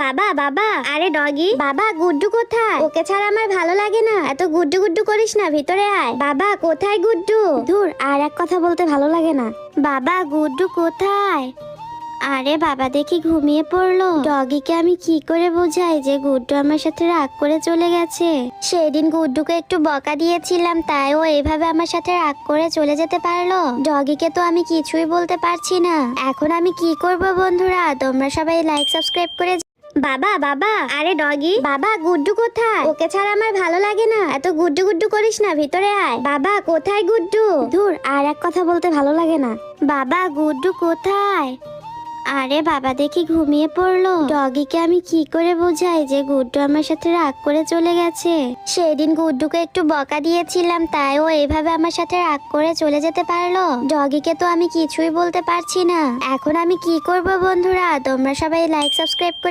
বাবা বাবা, আরে ডগি বাবা, গুড্ডু কোথায়? ওকে ছাড়া আমার ভালো লাগে না, এত গুড্ডু গুড্ডু করিস না, ভিতরে আয়। বাবা কোথায় গুড্ডু? ধুর, আর এক কথা বলতে ভালো লাগে না। বাবা গুড্ডু কোথায়? আরে বাবা দেখি ঘুমিয়ে পড়লো। ডগিকে আমি কি করে বোঝাই যে গুড্ডু আমার সাথে রাগ করে চলে গেছে? সেদিন গুড্ডুকে একটু বকা দিয়েছিলাম, তাই ও এভাবে আমার সাথে রাগ করে চলে যেতে পারলো। ডগিকে তো আমি কিছুই বলতে পারছি না। এখন আমি কি করব বন্ধুরা? তোমরা সবাই লাইক সাবস্ক্রাইব করে বাবা বাবা, আরে ডগি বাবা, গুড্ডু কোথায়? ওকে ছাড়া আমার ভালো লাগে না, এত গুড্ডু গুড্ডু করিস না, ভিতরে আয়। বাবা কোথায় গুড্ডু? ধুর, আর এক কথা বলতে ভালো লাগে না। বাবা গুড্ডু কোথায়? আরে বাবা দেখি ঘুমিয়ে পড়লো। ডগিকে আমি কি করে বোঝাই যে গুড্ডু আমার সাথে রাগ করে চলে গেছে? সেদিন গুড্ডুকে একটু বকা দিয়েছিলাম, তাই ও এভাবে আমার সাথে রাগ করে চলে যেতে পারলো। ডগিকে তো আমি কিছুই বলতে পারছি না। এখন আমি কি করব বন্ধুরা? তোমরা সবাই লাইক সাবস্ক্রাইব করে